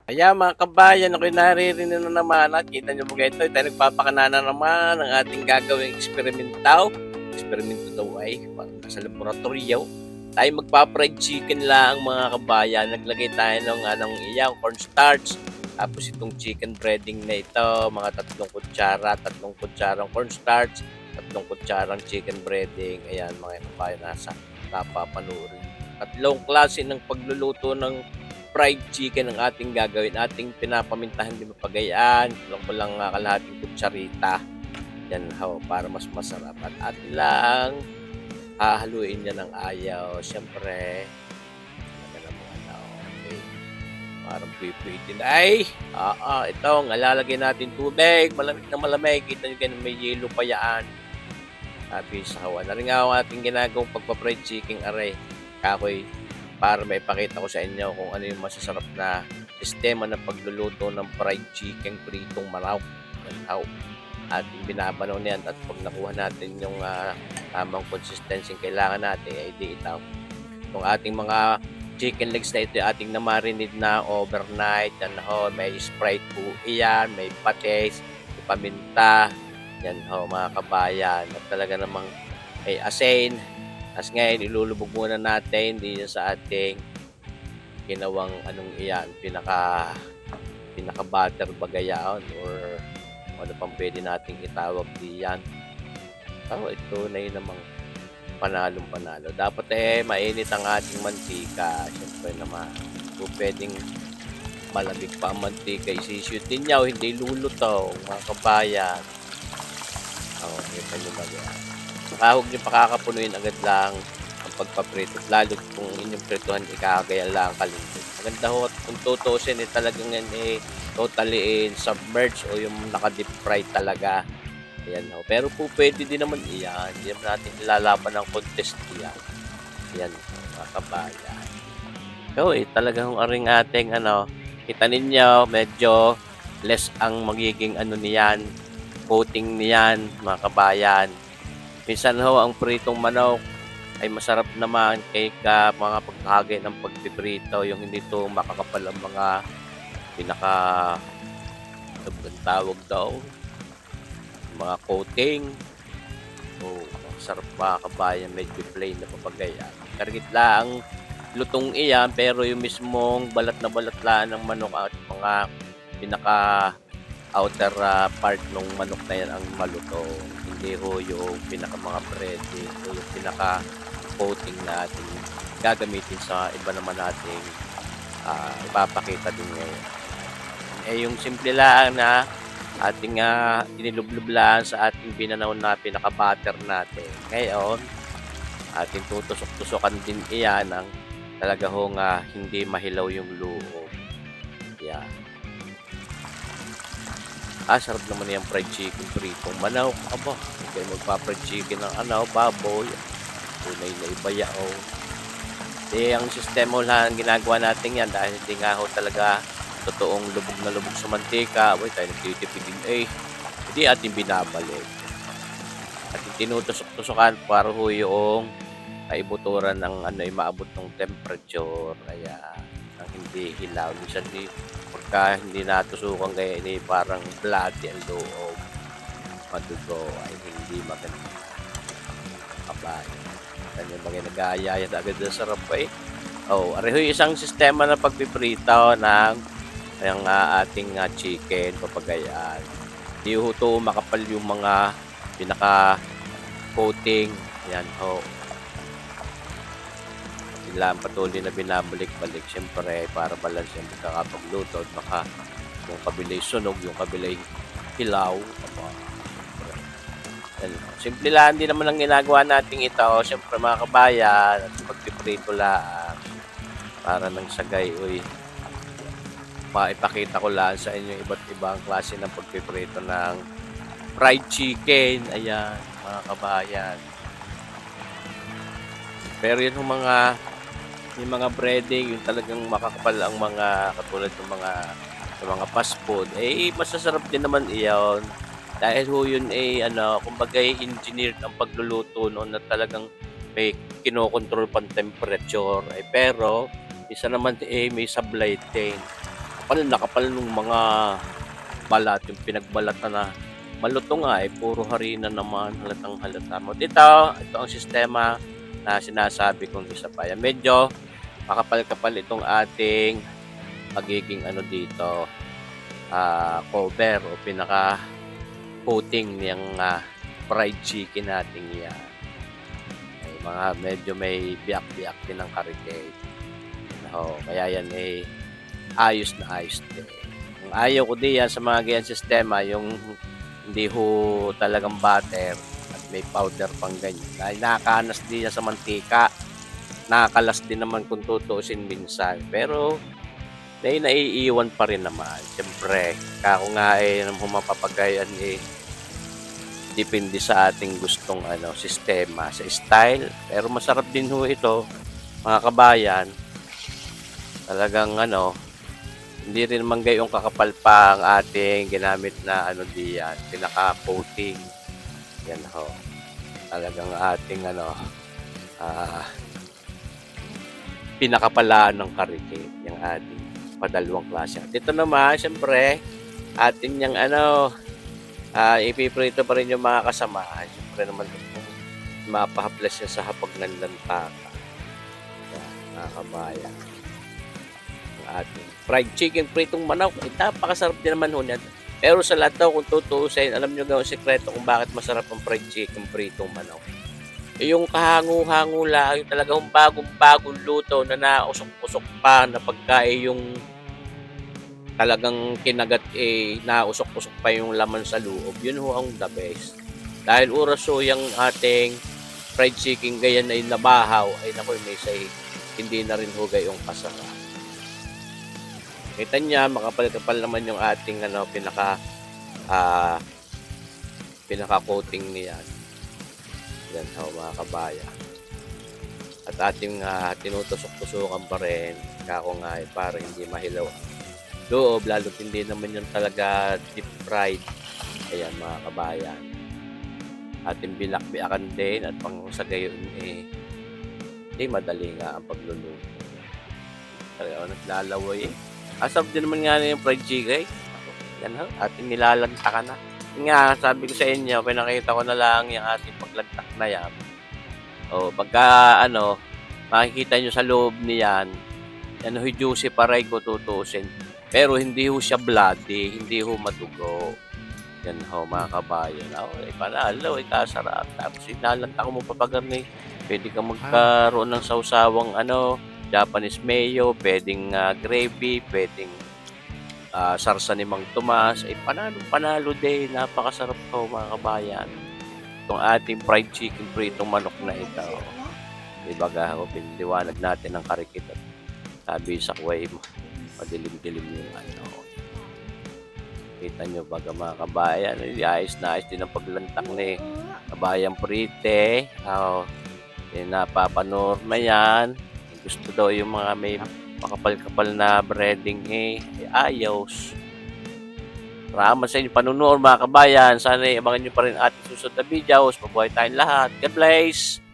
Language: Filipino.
Kaya mga kabayan, ako'y naririnig na naman at kita niyo po ito, tayo nagpapakanana naman ng ating gagawing eksperimento daw ay parang nasa laboratorio. Tayo magpa-fried chicken lang mga kabayan. Naglagay tayo ng iyang cornstarch. Tapos itong chicken breading na ito, mga 3 kutsarang cornstarch, 3 kutsarang chicken breading. Ayan mga kabayan, nasa napapanurin. 3 klase ng pagluluto ng fried chicken ang ating gagawin. Ating pinapamintahan din mapagayaan. Kulang kalahating kutsarita. Yan ho, para mas masarap. At atin lang hahaluin niya ng ayaw. Siyempre, talaga namang okay. Parang pwede na. Ay! Ito, lalagay natin tubig. Malamig na malamig. Kita nyo ganun, may yelo pa yan. Sabi sa hawa. Na rin nga ang ating ginagawang pagpa-fried chicken aray. Kakoy, para maipakita ko sa inyo kung ano yung masasarap na sistema ng pagluluto ng fried chicken pritong manok. Yan, ating binabanaw niyan at pag nakuha natin yung tamang consistency kailangan natin ay di ito. Itong ating mga chicken legs na ito ating na-marinate na overnight. Yan ho, may Sprite po iyan, may patis, may paminta. Yan ho mga kabayan. At talaga namang may asin. As ngayon, ilulubog muna natin dito sa ating ginawang iyan, pinaka butter bagayaon or ano pang pwede nating itawag diyan. Ito na yun namang panalo. Dapat mainit ang ating mantika. Siyempre naman, kung pwedeng malamig pa ang mantika, isishutin niya o hindi lulutaw mga kabayan. Kita nyo ba yan? Huwag nyo pakakapunuin agad lang ang pagpaprito. Lalo kung inyong prituhan, ikakagaya lang kalindot. Maganda ho, kung tutusin, talagang yan totally submerged o yung naka-deep fry talaga. Ayan ho. Pero po pwede din naman iyan. Hindi naman natin ilalaban ng contest iyan. Ayan ho, mga kabayan. So, talagang aring ating kita ninyo, medyo less ang magiging niyan, coating niyan, mga kabayan. Minsan ho, ang pritong manok ay masarap naman kaysa mga pagkahagay ng pagpiprito, yung hindi to makakapal ang mga tawag daw, mga coating. Masarap mga kabayan, medyo plain na papagayan. Kargit lang lutong iyan, pero yung mismong balat na balat lang ng manok at mga pinaka outer part ng manok na yan ang maluto. Hindi ho yung pinaka mga breading o yung pinaka coating natin gagamitin sa iba naman nating ipapakita din ngayon. Yung simple lang na ating inilublub sa ating binanaw na pinaka-butter natin. Ngayon, ating tutusok-tusokan din iyan ng talaga hong hindi mahilaw yung loob. Yan. Sarap naman yung fried chicken pritong manok. Aba, hindi magpa-fried chicken ng baboy. Tunay na ibayaw. Ang sistema lang ginagawa natin yan dahil hindi nga ho talaga totoong lubog na lubog sa mantika. Tayo nagtitipid din hindi ating binabalik. At tinutusok-tusokan para ho yung kaibuturan ng maabot ng temperature. Kaya ang hindi hilaw. Minsan pagka hindi natusukan kaya parang bloody ang loob. Madugo ay hindi maganda. Kabay. Kanya bagay nag-aayayat agad na sarap areho isang sistema na pagpiprito ng ating chicken papagayaan. Di ho to makapal yung mga pinaka coating. Yan ho. Sila ang patuloy na binabalik-balik siyempre para balance yung pagkakapagluto at baka yung kabilay sunog, yung kabilay hilaw. Simple lang din naman ang ginagawa natin ito. Siyempre mga kabayan, at pagpiprito lang para nang sagay maipakita ko lang sa inyo iba't ibang klase ng pagpiprito ng fried chicken. Ayan mga kabayan. Pero yun yung mga breading, yung talagang makakapal ang mga katulad ng mga fast food, masasarap din naman iyon. Dahil ho yun kumbaga engineered ang pagluluto noon na talagang may kinokontrol pang temperature. Pero isa naman may supply chain. kapal na kapal nung mga balat, yung pinagbalat na malutong nga eh, puro harina naman, halatang halata mo. Ito ang sistema na sinasabi kong isa pa. Yan, medyo makapal-kapal itong ating pagiging ano dito, cover o pinaka-coating ng fried chicken natin yan. Ay, medyo may biyak-biyak din ng karikate. Kaya yan eh, ayos na ayos din. Ang ayaw ko diyan sa mga ganyan sistema, yung hindi ho talagang butter at may powder pang ganyan. Dahil nakakanas din yan sa mantika. Nakakalas din naman kung tutuusin minsan. Pero may naiiwan pa rin naman. Siyempre, kako nga eh, humapapagayan eh, depende sa ating gustong sistema, sa style. Pero masarap din ho ito, mga kabayan. Talagang hindi rin naman gayong kakapal pa ang ating ginamit na diyan, pinaka-coating. Yan ho. Talagang ating pinakapalaan ng karikate, yung ating padalawang klase. At ito naman, siyempre, atin yung ipiprito pa rin yung mga kasama. Siyempre naman, mapahaplas siya sa hapag ng lantaka. Yan, mga kabayan. Ating fried chicken pritong manok, napakasarap din naman ho yan. Pero sa lahat daw, kung tutuusin, alam nyo ang sekreto kung bakit masarap ang fried chicken pritong manok. Yung kahango-hango lang, yung talagang bagong-bagong luto na nausok-usok pa na pagkain yung talagang kinagat nausok-usok pa yung laman sa loob. Yun ho ang the best. Dahil oras ho yung ating fried chicken gayan ay nabahaw, ay nakoy may say, hindi na rin ho gayong kasarap. Kita niya, makapal-kapal naman yung ating pinaka-coating niyan. Yan ho, mga kabayan. At ating tinutusok-tusukan pa rin, kako nga para hindi mahilaw loob, lalo't hindi naman yun talaga deep fried. Ayan, mga kabayan. Ating bilak-biakan din at pang sa gayon hindi madali nga ang pagluluto. Talaga naglalaway Asap din naman nga na yung fried chicken. Yan ho, ating nilalantakan na. Nga, sabi ko sa inyo, pinakita ko na lang yung ating paglantak na yan. Pagka makikita nyo sa loob niyan, yan ho, juicy paray ko tutusin. Pero hindi ho siya bloody, hindi ho matugo. Yan ho, mga kabayan. Panalo, kasarap. Tapos inalantak mo papagarni. Pwede ka magkaroon ng sausawang Japanese mayo, pwedeng gravy, pwedeng sarsa ni Mang Tomas. Panalo din. Napakasarap to, mga kabayan. Itong ating fried chicken pritong manok na ito. Ibaga, piniliwanag natin ang karikit. Sabi sa kuway, madilim-dilim yung Kita nyo baga, mga kabayan. Ayos na ayos din ang paglantak ni kabayan Prite. Napapanorma yan. Gusto daw yung mga may makapal-kapal na breading ayos. Salamat sa inyo panunood, mga kabayan. Sana abangan nyo pa rin ating susunod na videos. Mabuhay tayong lahat. God bless!